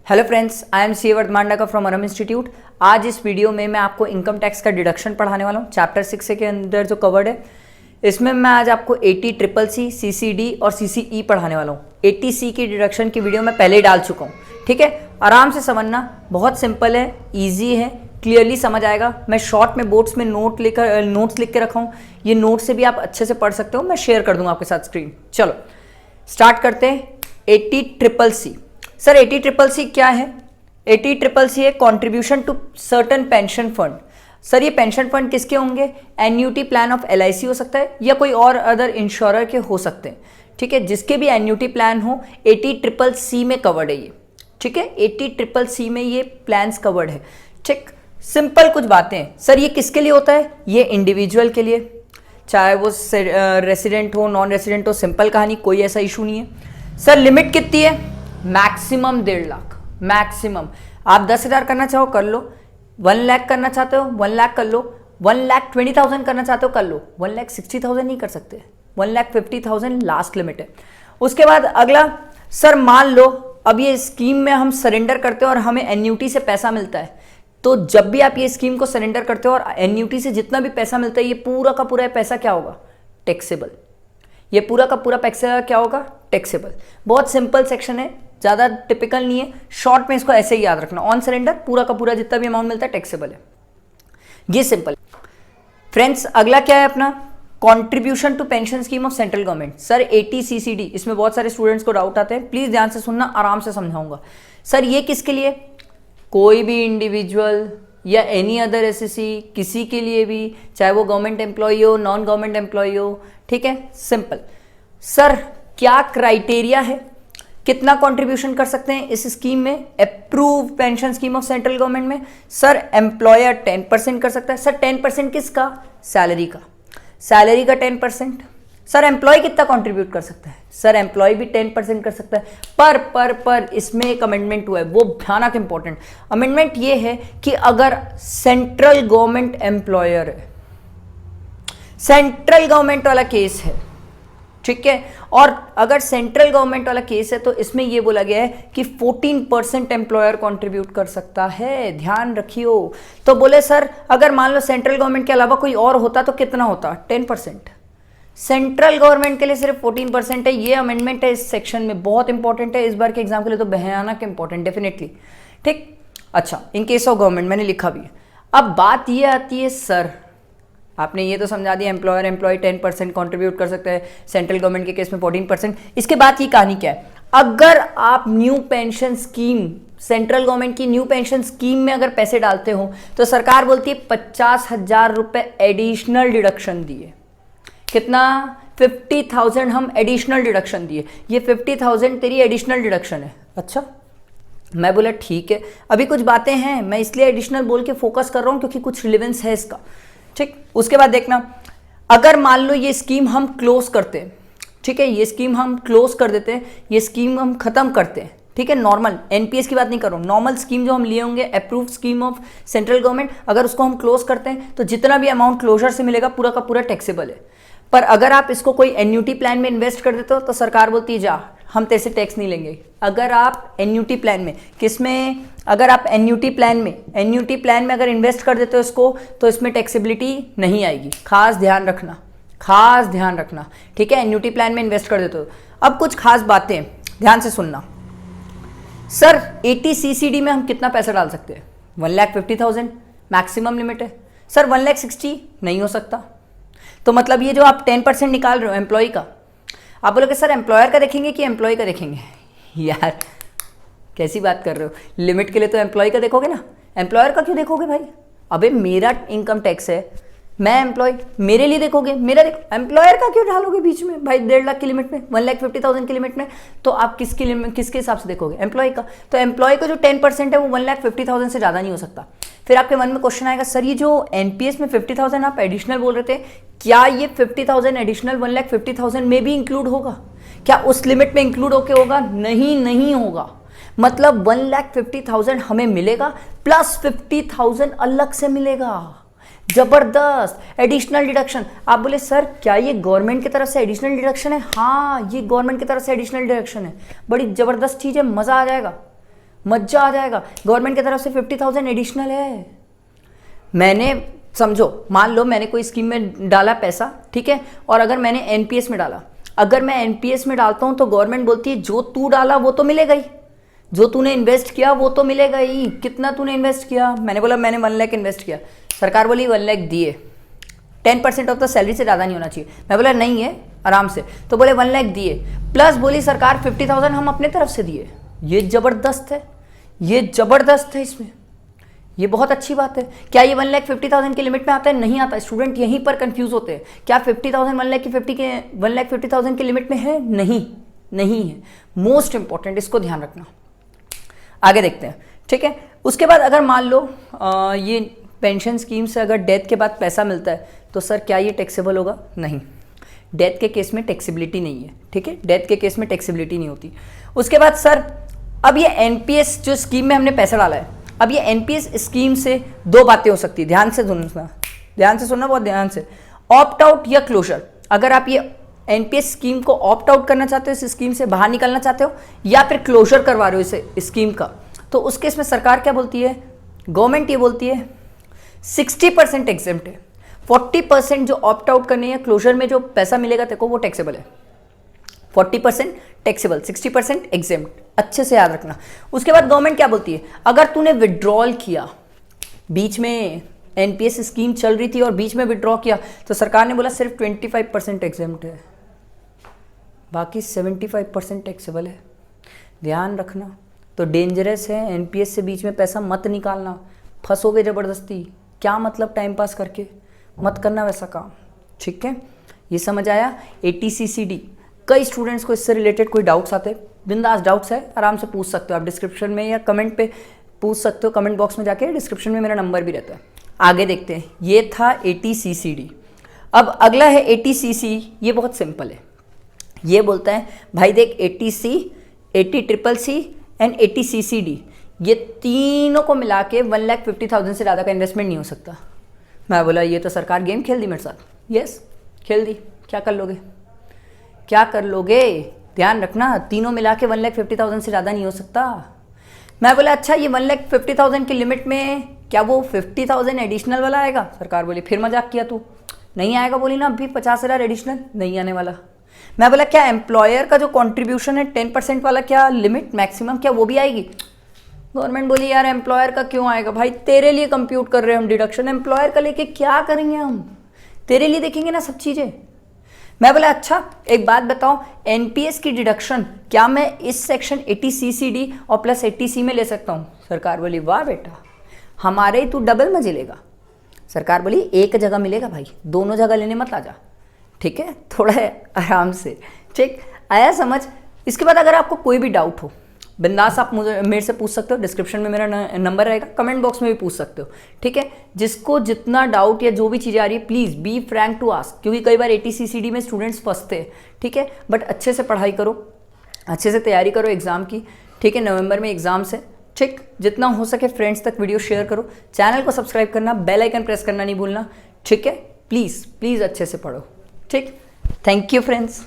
Hello friends, I am C Vardhamanda from Aram institute. आज इस video में मैं आपको इनकम टैक्स का डिडक्शन पढ़ाने वाला हूँ। चैप्टर 6 के अंदर जो कवर्ड है, इसमें मैं आज आपको 80CCC, CCD और CCE पढ़ाने वाला हूँ। 80C की डिडक्शन की वीडियो मैं पहले ही डाल चुका हूँ, ठीक है। आराम से समझना, बहुत सिंपल है, ईजी है, क्लियरली समझ आएगा। मैं शॉर्ट में बोर्ड्स में नोट्स लिख के रखा हूँ। ये नोट से भी आप अच्छे से पढ़ सकते हो, मैं शेयर कर दूंगा आपके साथ स्क्रीन। चलो स्टार्ट करते हैं। 80CCC। सर 80CCC क्या है? 80CCC है contribution to certain pension fund. Sir ये पेंशन फंड किसके होंगे? एन्यूटी प्लान ऑफ LIC हो सकता है या कोई और अदर इंश्योरर के हो सकते हैं, ठीक है। जिसके भी एन्यूटी प्लान हो 80CCC में कवर्ड है ये, ठीक है। 80CCC में ये प्लान्स कवर्ड है, ठीक। सिंपल कुछ बातें हैं। सर ये किसके लिए होता है? ये इंडिविजुअल के लिए, चाहे वो रेसिडेंट हो, नॉन रेसिडेंट हो, सिंपल कहानी, कोई ऐसा इशू नहीं है। सर लिमिट कितनी है? मैक्सिमम 1.5 लाख। मैक्सिमम आप 10,000 करना चाहो कर लो, 1 लाख करना चाहते हो 1 लाख कर लो, 1,20,000 करना चाहते हो कर लो। 1,60,000 नहीं कर सकते, 1,50,000 लास्ट लिमिट है। उसके बाद अगला, सर मान लो अब ये स्कीम में हम सरेंडर करते हो और हमें एन्यूटी से पैसा मिलता है, तो जब भी आप ये स्कीम को सरेंडर करते हो और एन्यूटी से जितना भी पैसा मिलता है, ये पूरा का पूरा पैसा क्या होगा? टैक्सेबल। ये पूरा का पूरा पैसा क्या होगा? टैक्सेबल। बहुत सिंपल सेक्शन है, ज़्यादा टिपिकल नहीं है। शॉर्ट में इसको ऐसे ही याद रखना, ऑन सरेंडर पूरा का पूरा जितना भी अमाउंट मिलता है टैक्सेबल है। ये सिंपल। फ्रेंड्स अगला क्या है अपना? Contribution to pension scheme of central government. Sir 80CCD, इसमें बहुत सारे स्टूडेंट्स को डाउट आते हैं, प्लीज ध्यान से सुनना, आराम से समझाऊंगा। सर ये किसके लिए? कोई भी इंडिविजुअल या एनी अदर SSC, किसी के लिए भी, चाहे वो गवर्नमेंट एम्प्लॉय हो, नॉन गवर्नमेंट एम्प्लॉय हो, ठीक है, सिंपल। सर क्या क्राइटेरिया है, कितना कंट्रीब्यूशन कर सकते हैं इस स्कीम में, approve pension scheme of central government में? सर एम्प्लॉयर 10% कर सकता है। सर 10% किसका? सैलरी का। सैलरी का 10%। सर एम्प्लॉय कितना कंट्रीब्यूट कर सकता है? सर एम्प्लॉय भी 10% कर सकता है। पर इसमें एक अमेंडमेंट हुआ है, वो भयानक इंपॉर्टेंट अमेंडमेंट ये है कि अगर सेंट्रल गवर्नमेंट एम्प्लॉयर है, सेंट्रल गवर्नमेंट वाला केस है, ठीक है, और अगर सेंट्रल गवर्नमेंट वाला केस है, तो इसमें यह बोला गया है कि 14% एम्प्लॉयर कंट्रीब्यूट कर सकता है, ध्यान रखियो। तो बोले सर अगर मान लो सेंट्रल गवर्नमेंट के अलावा कोई और होता तो कितना होता? 10%। सेंट्रल गवर्नमेंट के लिए सिर्फ 14% है। ये अमेंडमेंट है इस सेक्शन में, बहुत इंपॉर्टेंट है इस बार के एग्जाम के लिए, तो भयानक इंपॉर्टेंट डेफिनेटली, ठीक। अच्छा, इन केस ऑफ गवर्नमेंट मैंने लिखा भी है। अब बात ये आती है, सर आपने ये तो समझा दिया एम्प्लॉयर एम्प्लॉय 10% कंट्रीब्यूट कर सकते हैं, सेंट्रल गवर्नमेंट के केस में 14%। इसके बाद की कहानी क्या है? अगर आप new pension scheme, central government की न्यू पेंशन स्कीम में अगर पैसे डालते हो, तो सरकार बोलती है 50,000 रुपए एडिशनल डिडक्शन दिए। कितना? 50,000 हम एडिशनल डिडक्शन दिए। ये 50,000 तेरी एडिशनल डिडक्शन है। अच्छा, मैं बोला ठीक है। अभी कुछ बातें हैं, मैं इसलिए एडिशनल बोल के फोकस कर रहा हूं क्योंकि कुछ रिलेवेंस है इसका, ठीक। उसके बाद देखना, अगर मान लो ये स्कीम हम क्लोज करते हैं, ठीक है, ये स्कीम हम क्लोज कर देते हैं, ये स्कीम हम खत्म करते हैं, ठीक है, नॉर्मल NPS की बात नहीं कर रहा हूँ, नॉर्मल स्कीम जो हम लिए होंगे, approved scheme of central government, अगर उसको हम क्लोज करते हैं तो जितना भी अमाउंट क्लोजर से मिलेगा पूरा का पूरा टैक्सेबल है। पर अगर आप इसको कोई एन्यूटी प्लान में इन्वेस्ट कर देते हो तो सरकार बोलती है जा, हम तेरे से टैक्स नहीं लेंगे। अगर आप एन्यूटी प्लान में, किसमें? अगर आप एन्यूटी प्लान में अगर इन्वेस्ट कर देते हो इसको, तो इसमें टैक्सेबिलिटी नहीं आएगी। खास ध्यान रखना, खास ध्यान रखना, ठीक है। एन्यूटी प्लान में इन्वेस्ट कर देते हो। अब कुछ खास बातें ध्यान से सुनना। सर 80CCD में हम कितना पैसा डाल सकते हैं? 1,50,000 मैक्सिमम लिमिट है। सर 1,60,000 नहीं हो सकता। तो मतलब ये जो आप 10% निकाल रहे हो एम्प्लॉय का, आप बोलोगे सर एम्प्लॉयर का देखेंगे कि एम्प्लॉय का देखेंगे? यार कैसी बात कर रहे हो? लिमिट के लिए तो एम्प्लॉय का देखोगे ना, एम्प्लॉयर का क्यों देखोगे भाई? अबे मेरा इनकम टैक्स है, मैं एम्प्लॉय, मेरे लिए देखोगे, मेरा एम्प्लॉयर का क्यों डालोगे बीच में भाई? 1.5 लाख की लिमिट में, 1,50,000 की लिमिट में, तो आप किसके हिसाब से देखोगे? एम्प्लॉय का। तो एम्प्लॉय का जो 10% है वो 1,50,000 से ज़्यादा नहीं हो सकता। फिर आपके मन में क्वेश्चन आएगा, सर ये जो NPS में 50,000 आप एडिशनल बोल रहे थे, क्या ये 50,000 एडिशनल 1,50,000 में भी इंक्लूड होगा? क्या उस लिमिट में इंक्लूड होके होगा? नहीं होगा। मतलब 1,50,000 हमें मिलेगा प्लस 50,000 अलग से मिलेगा। जबरदस्त एडिशनल डिडक्शन। आप बोले सर क्या ये गवर्नमेंट की तरफ से एडिशनल डिडक्शन है? हाँ, ये गवर्नमेंट की तरफ से एडिशनल डिडक्शन है। बड़ी जबरदस्त चीज है, मजा आ जाएगा। मजा आ जाएगा। गवर्नमेंट की तरफ से 50,000 एडिशनल है। मैंने समझो, मान लो मैंने कोई स्कीम में डाला पैसा, ठीक है, और अगर मैंने एनपीएस में डाला, अगर मैं एनपीएस में डालता हूं तो गवर्नमेंट बोलती है जो तू डाला वो तो मिलेगा ही, जो तूने इन्वेस्ट किया वो तो मिलेगा ही। कितना तूने इन्वेस्ट किया? मैंने बोला मैंने 1 लाख इन्वेस्ट किया। सरकार बोली 1 लाख दिए, 10% ऑफ द सैलरी से ज़्यादा नहीं होना चाहिए। मैं बोला नहीं है, आराम से। तो बोले 1 लाख दिए, प्लस बोली सरकार 50,000 हम अपने तरफ से दिए। ये ज़बरदस्त है, ये ज़बरदस्त है। इसमें ये बहुत अच्छी बात है। क्या ये 1,50,000 की लिमिट में आता है? नहीं आता। स्टूडेंट यहीं पर कंफ्यूज होते हैं। क्या 50,000 1,50,000 की लिमिट में है? नहीं, नहीं है। मोस्ट इंपॉर्टेंट, इसको ध्यान रखना। आगे देखते हैं, ठीक है। उसके बाद अगर मान लो ये पेंशन स्कीम से अगर डेथ के बाद पैसा मिलता है तो सर क्या ये टैक्सेबल होगा? नहीं, डेथ के केस में टैक्सेबिलिटी नहीं है, ठीक है। डेथ के केस में टैक्सेबिलिटी नहीं होती। उसके बाद सर अब ये एनपीएस जो स्कीम में हमने पैसा डाला है, अब ये एनपीएस स्कीम से 2 बातें हो सकती है। ध्यान से सुनना, ध्यान से सुनना, बहुत ध्यान से। ऑप्ट आउट या क्लोजर। अगर आप ये एनपीएस स्कीम को ऑप्ट आउट करना चाहते हो, इस स्कीम से बाहर निकलना चाहते हो, या फिर क्लोजर करवा रहे हो इस स्कीम का, तो उस केस में सरकार क्या बोलती है? गवर्नमेंट ये बोलती है 60% एग्जेम्प्ट है, 40% जो ऑप्ट आउट करने या क्लोजर में जो पैसा मिलेगा तेको वो टैक्सेबल है। 40% टैक्सेबल, 60% एग्जेम्प्ट। अच्छे से याद रखना। उसके बाद गवर्नमेंट क्या बोलती है? अगर तूने विड्रॉल किया, बीच में एनपीएस स्कीम चल रही थी और बीच में विड्रॉ किया, तो सरकार ने बोला सिर्फ 25% एग्जेम्प्ट है, बाकी 75% टैक्सेबल है। ध्यान रखना। तो डेंजरस है, एनपीएस से बीच में पैसा मत निकालना, फंसोगे ज़बरदस्ती। क्या मतलब टाइम पास करके? मत करना वैसा काम, ठीक है। ये समझ आया? एटीसीसीडी। कई स्टूडेंट्स को इससे रिलेटेड कोई डाउट्स आते हैं, बिंदास डाउट्स है, आराम से पूछ सकते हो आप डिस्क्रिप्शन में या कमेंट पे पूछ सकते हो। कमेंट बॉक्स में जाके डिस्क्रिप्शन में मेरा नंबर भी रहता है। आगे देखते हैं। ये था एटीसीसीडी। अब अगला है एटीसीसी। ये बहुत सिंपल है। ये बोलता है भाई देख, एटीसी, एटीसीसी एंड एटीसीसीडी, ये तीनों को मिला के 1,50,000 से ज़्यादा का इन्वेस्टमेंट नहीं हो सकता। मैं बोला ये तो सरकार गेम खेल दी मेरे साथ। यस, खेल दी। क्या कर लोगे? क्या कर लोगे? ध्यान रखना, तीनों मिला के 1,50,000 से ज़्यादा नहीं हो सकता। मैं बोला अच्छा, ये 1,50,000 की लिमिट में क्या वो 50,000 एडिशनल वाला आएगा? सरकार बोली फिर मजाक किया तू, नहीं आएगा। बोली ना अभी 50,000 एडिशनल नहीं आने वाला। मैं बोला क्या एम्प्लॉयर का जो कॉन्ट्रीब्यूशन है 10% वाला, क्या लिमिट मैक्सिमम, क्या वो भी आएगी? गवर्नमेंट बोली यार एम्प्लॉयर का क्यों आएगा भाई, तेरे लिए कंप्यूट कर रहे हैं हम डिडक्शन, एम्प्लॉयर का लेके क्या करेंगे हम? तेरे लिए देखेंगे ना सब चीज़ें। मैं बोला अच्छा एक बात बताओ, एनपीएस की डिडक्शन क्या मैं इस सेक्शन 80CCD और प्लस 80C में ले सकता हूँ? सरकार बोली वाह बेटा, हमारे ही तू डबल मजे लेगा। सरकार बोली एक जगह मिलेगा भाई, दोनों जगह लेने मत आ जा, ठीक है, थोड़ा आराम से। ठीक आया समझ? इसके बाद अगर आपको कोई भी डाउट हो बिंदास आप मुझे मेरे से पूछ सकते हो। डिस्क्रिप्शन में मेरा नंबर रहेगा, कमेंट बॉक्स में भी पूछ सकते हो, ठीक है। जिसको जितना डाउट या जो भी चीज़ें आ रही है please be frank to ask, क्योंकि कई बार 80CCD में स्टूडेंट्स फंसते हैं, ठीक है। बट अच्छे से पढ़ाई करो, अच्छे से तैयारी करो एग्ज़ाम की, ठीक है। नवंबर में एग्ज़ाम्स है, ठीक। जितना हो सके फ्रेंड्स तक वीडियो शेयर करो, चैनल को सब्सक्राइब करना, बेल आइकन प्रेस करना नहीं भूलना, ठीक है। प्लीज़ प्लीज़ अच्छे से पढ़ो, ठीक। Thank you friends.